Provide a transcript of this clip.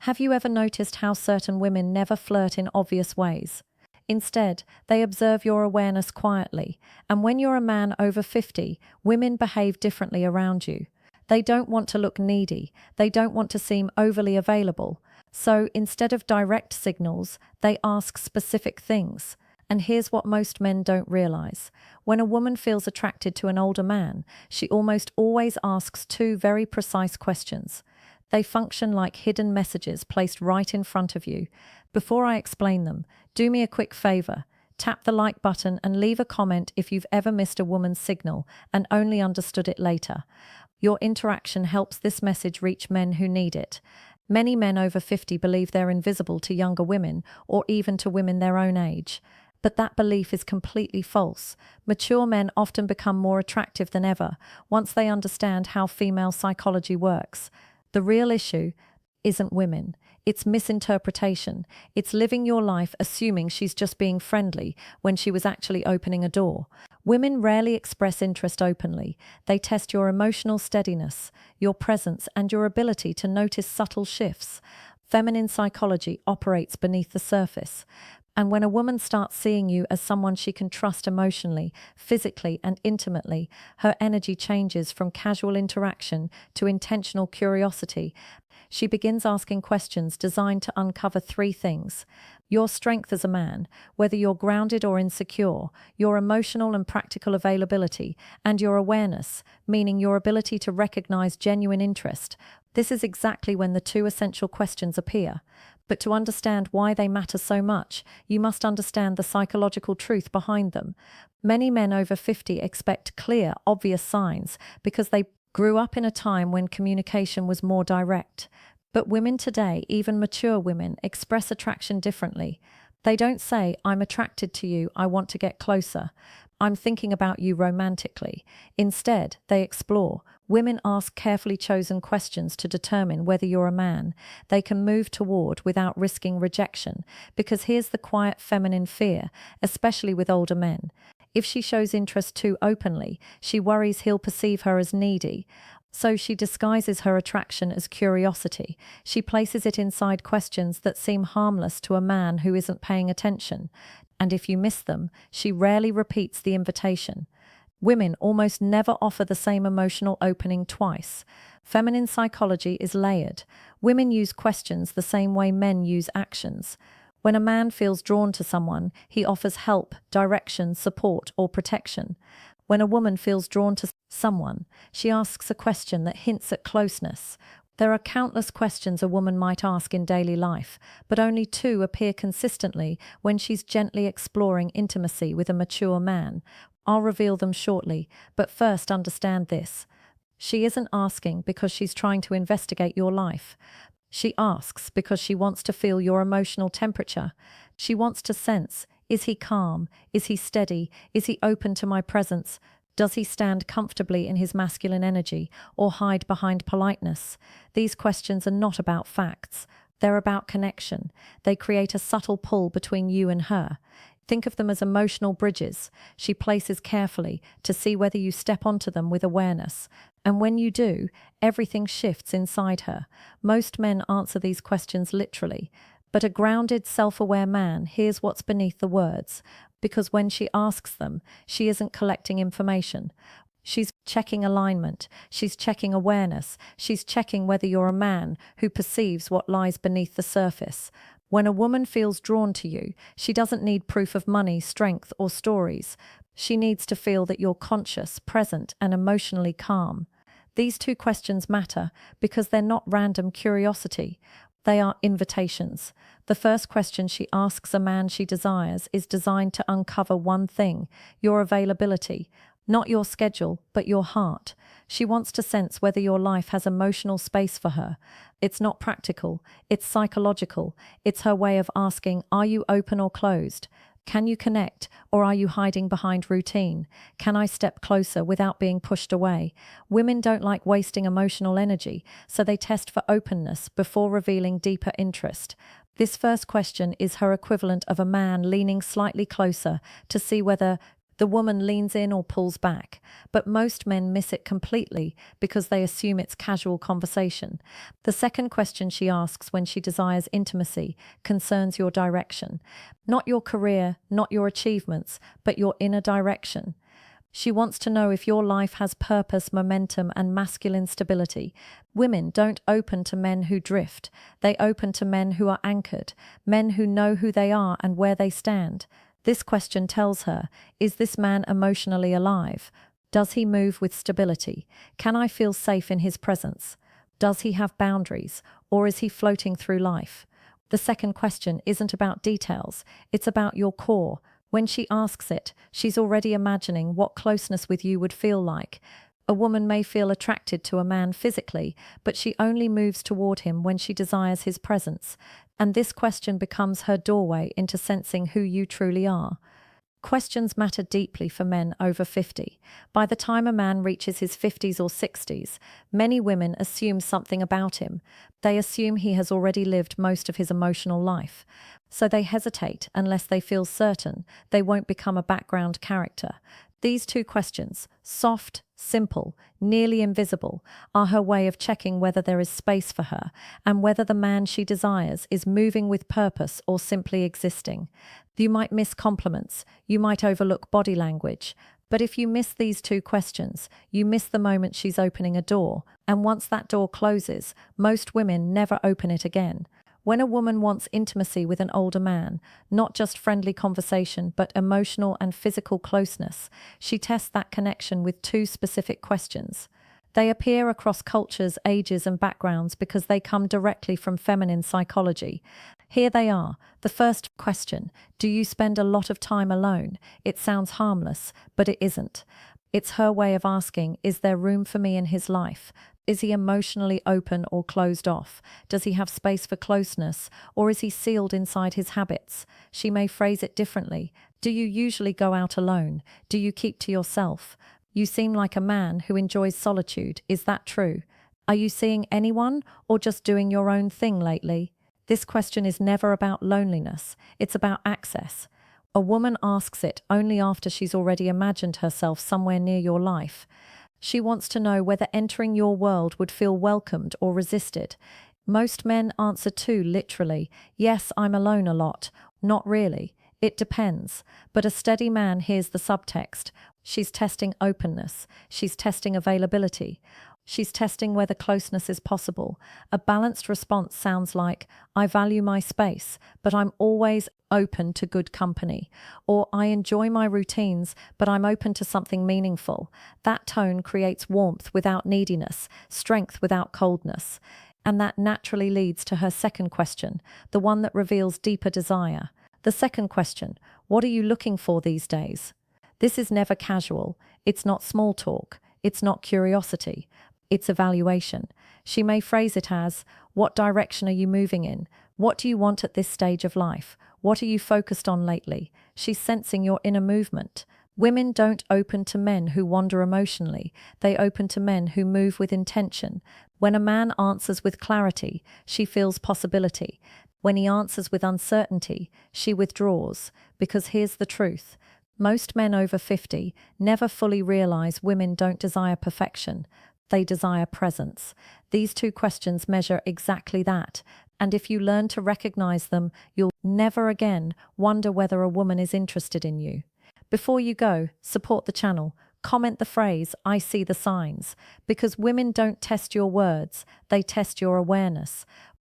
Have you ever noticed how certain women never flirt in obvious ways? Instead, they observe your awareness quietly, and when you're a man over 50, women behave differently around you. They don't want to look needy, they don't want to seem overly available, so instead of direct signals, they ask specific things. And here's what most men don't realize. When a woman feels attracted to an older man, she almost always asks two very precise questions. They function like hidden messages placed right in front of you. Before I explain them, do me a quick favor. Tap the like button and leave a comment if you've ever missed a woman's signal and only understood it later. Your interaction helps this message reach men who need it. Many men over 50 believe they're invisible to younger women or even to women their own age. But that belief is completely false. Mature men often become more attractive than ever once they understand how female psychology works. The real issue isn't women. It's misinterpretation. It's living your life assuming she's just being friendly when she was actually opening a door. Women rarely express interest openly. They test your emotional steadiness, your presence, and your ability to notice subtle shifts. Feminine psychology operates beneath the surface. And when a woman starts seeing you as someone she can trust emotionally, physically, and intimately, her energy changes from casual interaction to intentional curiosity. She begins asking questions designed to uncover three things: your strength as a man, whether you're grounded or insecure, your emotional and practical availability, and your awareness, meaning your ability to recognize genuine interest. This is exactly when the two essential questions appear. But to understand why they matter so much, you must understand the psychological truth behind them. Many men over 50 expect clear, obvious signs because they grew up in a time when communication was more direct. But women today, even mature women, express attraction differently. They don't say, "I'm attracted to you, I want to get closer. I'm thinking about you romantically." Instead, they explore. Women ask carefully chosen questions to determine whether you're a man they can move toward without risking rejection. Because here's the quiet feminine fear, especially with older men. If she shows interest too openly, she worries he'll perceive her as needy. So she disguises her attraction as curiosity. She places it inside questions that seem harmless to a man who isn't paying attention. And if you miss them, she rarely repeats the invitation. Women almost never offer the same emotional opening twice. Feminine psychology is layered. Women use questions the same way men use actions. When a man feels drawn to someone, he offers help, direction, support, or protection. When a woman feels drawn to someone, she asks a question that hints at closeness. There are countless questions a woman might ask in daily life, but only two appear consistently when she's gently exploring intimacy with a mature man. I'll reveal them shortly, but first understand this. She isn't asking because she's trying to investigate your life. She asks because she wants to feel your emotional temperature. She wants to sense, is he calm? Is he steady? Is he open to my presence? Does he stand comfortably in his masculine energy or hide behind politeness? These questions are not about facts. They're about connection. They create a subtle pull between you and her. Think of them as emotional bridges she places carefully to see whether you step onto them with awareness. And when you do, everything shifts inside her. Most men answer these questions literally, but a grounded, self-aware man hears what's beneath the words, because when she asks them, she isn't collecting information. She's checking alignment, she's checking awareness, she's checking whether you're a man who perceives what lies beneath the surface. When a woman feels drawn to you, she doesn't need proof of money, strength, or stories. She needs to feel that you're conscious, present, and emotionally calm. These two questions matter because they're not random curiosity. They are invitations. The first question she asks a man she desires is designed to uncover one thing: your availability. Not your schedule, but your heart. She wants to sense whether your life has emotional space for her. It's not practical, it's psychological. It's her way of asking, are you open or closed? Can you connect, or are you hiding behind routine? Can I step closer without being pushed away? Women don't like wasting emotional energy, so they test for openness before revealing deeper interest. This first question is her equivalent of a man leaning slightly closer to see whether The woman leans in or pulls back, but most men miss it completely because they assume it's casual conversation. The second question she asks when she desires intimacy concerns your direction. Not your career, not your achievements, but your inner direction. She wants to know if your life has purpose, momentum, and masculine stability. Women don't open to men who drift. They open to men who are anchored, men who know who they are and where they stand. This question tells her, is this man emotionally alive? Does he move with stability? Can I feel safe in his presence? Does he have boundaries, or is he floating through life? The second question isn't about details, it's about your core. When she asks it, she's already imagining what closeness with you would feel like. A woman may feel attracted to a man physically, but she only moves toward him when she desires his presence. And this question becomes her doorway into sensing who you truly are. Questions matter deeply for men over 50. By the time a man reaches his 50s or 60s, many women assume something about him. They assume he has already lived most of his emotional life. So they hesitate unless they feel certain they won't become a background character. These two questions, soft, simple, nearly invisible, are her way of checking whether there is space for her and whether the man she desires is moving with purpose or simply existing. You might miss compliments, you might overlook body language, but if you miss these two questions, you miss the moment she's opening a door, and once that door closes, most women never open it again. When a woman wants intimacy with an older man, not just friendly conversation, but emotional and physical closeness, she tests that connection with two specific questions. They appear across cultures, ages, and backgrounds because they come directly from feminine psychology. Here they are. The first question, do you spend a lot of time alone? It sounds harmless, but it isn't. It's her way of asking, is there room for me in his life? Is he emotionally open or closed off? Does he have space for closeness, or is he sealed inside his habits? She may phrase it differently. Do you usually go out alone? Do you keep to yourself? You seem like a man who enjoys solitude. Is that true? Are you seeing anyone or just doing your own thing lately? This question is never about loneliness. It's about access. A woman asks it only after she's already imagined herself somewhere near your life. She wants to know whether entering your world would feel welcomed or resisted. Most men answer too literally, yes, I'm alone a lot. Not really. It depends. But a steady man hears the subtext. She's testing openness. She's testing availability. She's testing whether closeness is possible. A balanced response sounds like, I value my space, but I'm always open to good company. Or I enjoy my routines, but I'm open to something meaningful. That tone creates warmth without neediness, strength without coldness. And that naturally leads to her second question, the one that reveals deeper desire. The second question, what are you looking for these days? This is never casual. It's not small talk. It's not curiosity. It's evaluation. She may phrase it as, what direction are you moving in? What do you want at this stage of life? What are you focused on lately? She's sensing your inner movement. Women don't open to men who wander emotionally. They open to men who move with intention. When a man answers with clarity, she feels possibility. When he answers with uncertainty, she withdraws. Because here's the truth. Most men over 50 never fully realize women don't desire perfection. They desire presence. These two questions measure exactly that. And if you learn to recognize them, you'll never again wonder whether a woman is interested in you. Before you go, support the channel. Comment the phrase, I see the signs. Because women don't test your words, they test your awareness.